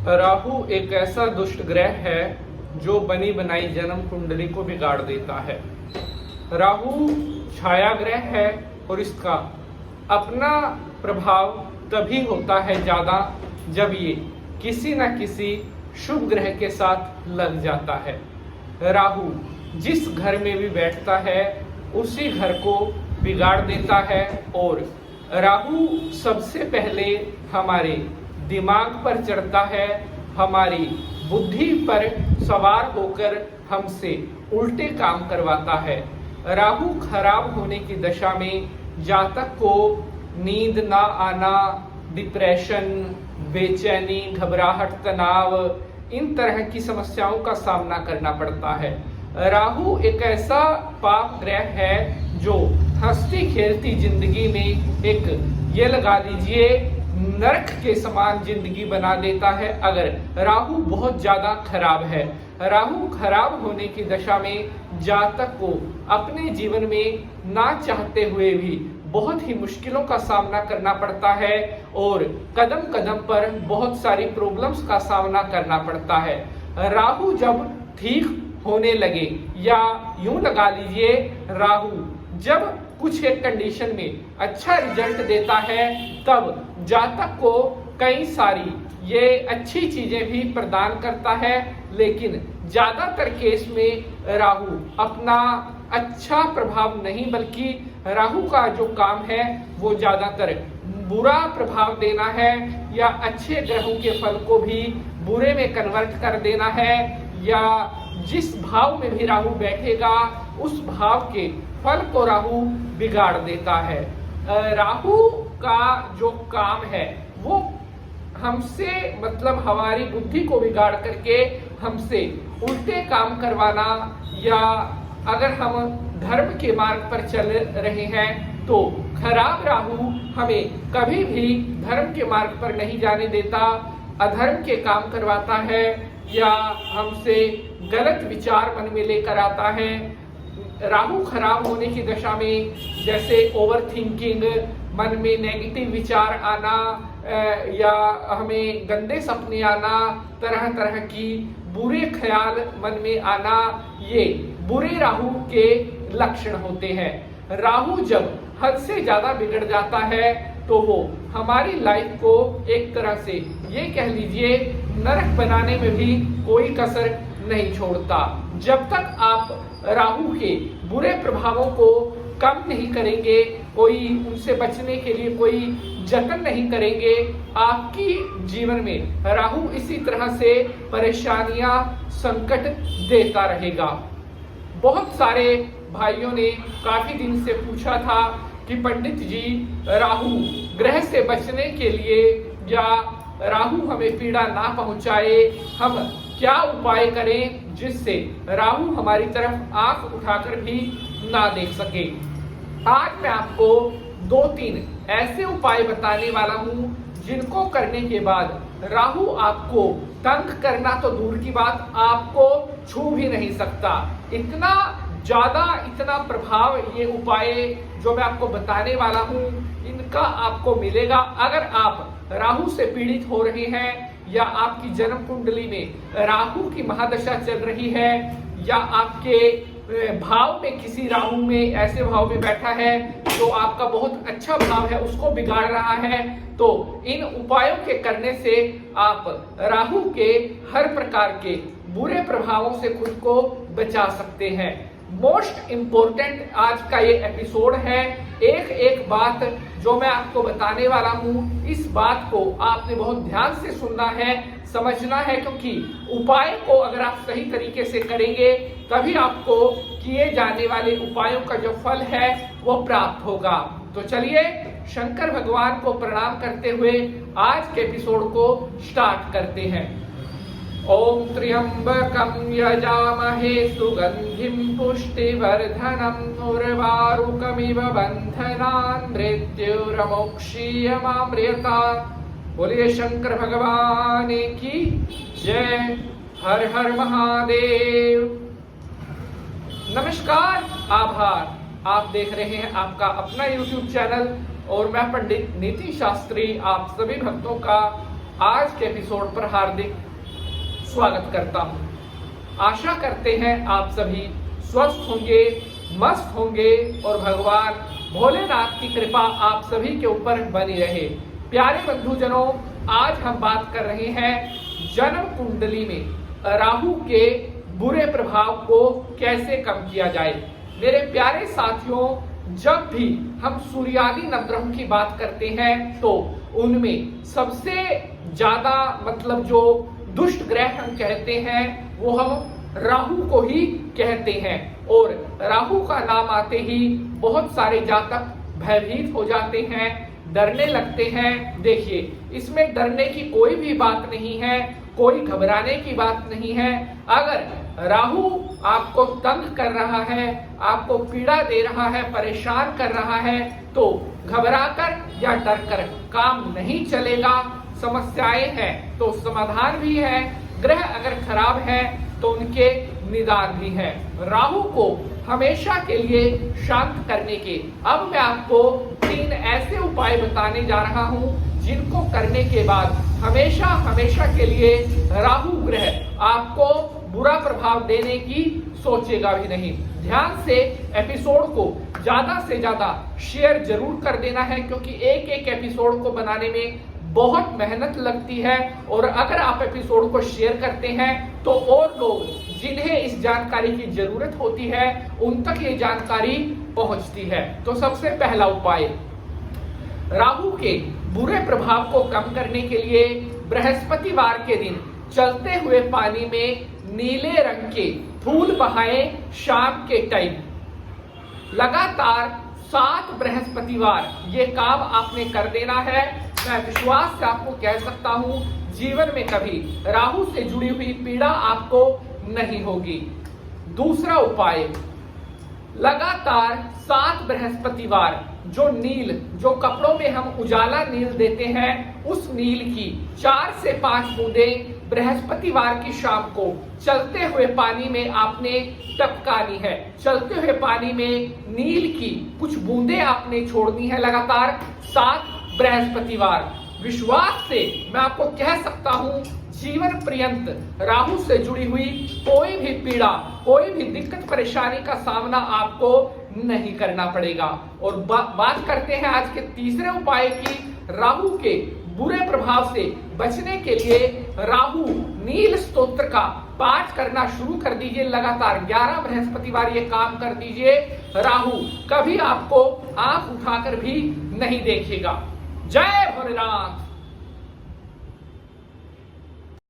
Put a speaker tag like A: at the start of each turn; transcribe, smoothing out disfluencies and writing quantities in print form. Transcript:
A: राहु एक ऐसा दुष्ट ग्रह है जो बनी बनाई जन्म कुंडली को बिगाड़ देता है। राहु छाया ग्रह है और इसका अपना प्रभाव तभी होता है ज्यादा जब ये किसी न किसी शुभ ग्रह के साथ लग जाता है। राहु जिस घर में भी बैठता है उसी घर को बिगाड़ देता है और राहु सबसे पहले हमारे दिमाग पर चढ़ता है, हमारी बुद्धि पर सवार होकर हमसे उल्टे काम करवाता है। राहु खराब होने की दशा में जातक को नींद ना आना, डिप्रेशन, बेचैनी, घबराहट, तनाव, इन तरह की समस्याओं का सामना करना पड़ता है। राहु एक ऐसा पाप ग्रह है जो हंसती खेलती जिंदगी में एक ये लगा लीजिए नरक के समान जिंदगी बना देता है अगर राहु बहुत ज्यादा खराब है। राहु खराब होने की दशा में जातक को अपने जीवन में ना चाहते हुए भी बहुत ही मुश्किलों का सामना करना पड़ता है और कदम कदम पर बहुत सारी प्रॉब्लम्स का सामना करना पड़ता है। राहु जब ठीक होने लगे या यूं लगा लीजिए राहु जब कुछ एक कंडीशन में अच्छा रिजल्ट देता है तब जातक को कई सारी ये अच्छी चीजें भी प्रदान करता है, लेकिन ज्यादातर केस में राहु अपना अच्छा प्रभाव नहीं बल्कि राहु का जो काम है वो ज्यादातर बुरा प्रभाव देना है या अच्छे ग्रहों के फल को भी बुरे में कन्वर्ट कर देना है, या जिस भाव में भी राहु बैठेगा उस भाव के फल को राहु बिगाड़ देता है। राहु का जो काम है वो हमसे मतलब हमारी बुद्धि को बिगाड़ करके हमसे उल्टे काम करवाना, या अगर हम धर्म के मार्ग पर चल रहे हैं तो खराब राहु हमें कभी भी धर्म के मार्ग पर नहीं जाने देता, अधर्म के काम करवाता है या हमसे गलत विचार मन में लेकर आता है। राहु खराब होने की दशा में जैसे ओवर थिंकिंग, मन में नेगेटिव विचार आना या हमें गंदे सपने आना, तरह तरह की बुरे ख्याल मन में आना, ये बुरे राहु के लक्षण होते हैं। राहु जब हद से ज्यादा बिगड़ जाता है तो वो हमारी लाइफ को एक तरह से ये कह लीजिए नरक बनाने में भी कोई कसर नहीं छोड़ता। जब तक आप राहु के बुरे प्रभावों को कम नहीं करेंगे, कोई उनसे बचने के लिए कोई जतन नहीं करेंगे, आपकी जीवन में राहु इसी तरह से परेशानियां, संकट देता रहेगा। बहुत सारे भाइयों ने काफी दिन से पूछा था कि पंडित जी राहु ग्रह से बचने के लिए या राहु हमें पीड़ा ना पहुंचाए, हम क्या उपाय करें जिससे राहु हमारी तरफ आंख उठाकर भी ना देख सके। आज मैं आपको 2-3 ऐसे उपाय बताने वाला हूं जिनको करने के बाद राहु आपको तंग करना तो दूर की बात, आपको छू भी नहीं सकता। इतना ज्यादा, इतना प्रभाव ये उपाय जो मैं आपको बताने वाला हूं इनका आपको मिलेगा अगर आप राहु से पीड़ित हो रहे हैं, या आपकी जन्म कुंडली में राहु की महादशा चल रही है, या आपके भाव में किसी राहु में ऐसे भाव में बैठा है तो आपका बहुत अच्छा भाव है उसको बिगाड़ रहा है। तो इन उपायों के करने से आप राहु के हर प्रकार के बुरे प्रभावों से खुद को बचा सकते हैं। मोस्ट इम्पोर्टेंट आज का ये एपिसोड है। एक एक बात जो मैं आपको बताने वाला हूँ, इस बात को आपने बहुत ध्यान से सुनना है, समझना है, क्योंकि उपाय को अगर आप सही तरीके से करेंगे तभी आपको किए जाने वाले उपायों का जो फल है वो प्राप्त होगा। तो चलिए शंकर भगवान को प्रणाम करते हुए आज के एपिसोड को स्टार्ट करते हैं। ओम त्र्यंबकं यजामहे सुगंधिं पुष्टिवर्धनम् उर्वारुकमिव बन्धनान् मृत्युर्मोक्षीयमामृतात्। बोलिए शंकर भगवान की जय। हर हर महादेव। नमस्कार, आभार। आप देख रहे हैं आपका अपना YouTube चैनल और मैं पंडित नीति शास्त्री आप सभी भक्तों का आज के एपिसोड पर हार्दिक स्वागत करता हूं। आशा करते हैं आप सभी स्वस्थ होंगे, मस्त होंगे और भगवान भोलेनाथ की कृपा आप सभी के ऊपर बनी रहे। प्यारे बंधुजनों, आज हम बात कर रहे हैं जन्म कुंडली में राहु के बुरे प्रभाव को कैसे कम किया जाए। मेरे प्यारे साथियों, जब भी हम सूर्यादि नवग्रहों की बात करते हैं तो उनमें सबसे ज्यादा मतलब जो दुष्ट ग्रह हम कहते हैं वो हम राहु को ही कहते हैं। और राहु का नाम आते ही बहुत सारे जातक भयभीत हो जाते हैं, डरने लगते हैं। देखिए, इसमें डरने की कोई भी बात नहीं है, कोई घबराने की बात नहीं है। अगर राहु आपको तंग कर रहा है, आपको पीड़ा दे रहा है, परेशान कर रहा है, तो घबराकर या डरकर काम नहीं चलेगा। समस्याएं हैं तो समाधान भी है, ग्रह अगर खराब है तो उनके निदान भी है। राहु को हमेशा के लिए शांत करने के अब मैं आपको 3 ऐसे उपाय बताने जा रहा हूं जिनको करने के बाद हमेशा के लिए राहु ग्रह आपको बुरा प्रभाव देने की सोचेगा भी नहीं। ध्यान से एपिसोड को ज्यादा से ज्यादा शेयर जरूर कर देना है, क्योंकि एक एक एपिसोड को बनाने में बहुत मेहनत लगती है। और अगर आप एपिसोड को शेयर करते हैं तो और लोग जिन्हें इस जानकारी की जरूरत होती है उन तक ये जानकारी पहुंचती है। तो सबसे पहला उपाय, राहु के बुरे प्रभाव को कम करने के लिए बृहस्पतिवार के दिन चलते हुए पानी में नीले रंग के फूल बहाएं। शाम के टाइम लगातार 7 बृहस्पतिवार ये काम आपने कर देना है। मैं विश्वास से आपको कह सकता हूं, जीवन में कभी राहु से जुड़ी हुई पीड़ा आपको नहीं होगी। दूसरा उपाय, लगातार 7 बृहस्पतिवार जो कपड़ों में हम उजाला नील देते हैं, उस नील की 4 से 5 बूंदें बृहस्पतिवार की शाम को चलते हुए पानी में आपने टपकानी है। चलते हुए पानी में नील की कुछ बूंदें आपने छोड़नी है लगातार 7 बृहस्पतिवार। विश्वास से मैं आपको कह सकता हूं, जीवन पर्यंत राहु से जुड़ी हुई कोई भी पीड़ा, कोई भी दिक्कत परेशानी का सामना आपको नहीं करना पड़ेगा। और बात करते हैं आज के तीसरे उपाय की। राहु के बुरे प्रभाव से बचने के लिए राहु नील स्तोत्र का पाठ करना शुरू कर दीजिए। लगातार 11 बृहस्पतिवार ये काम कर दीजिए। राहु कभी आपको आंख उठाकर भी नहीं देखेगा। जय भोलेनाथ।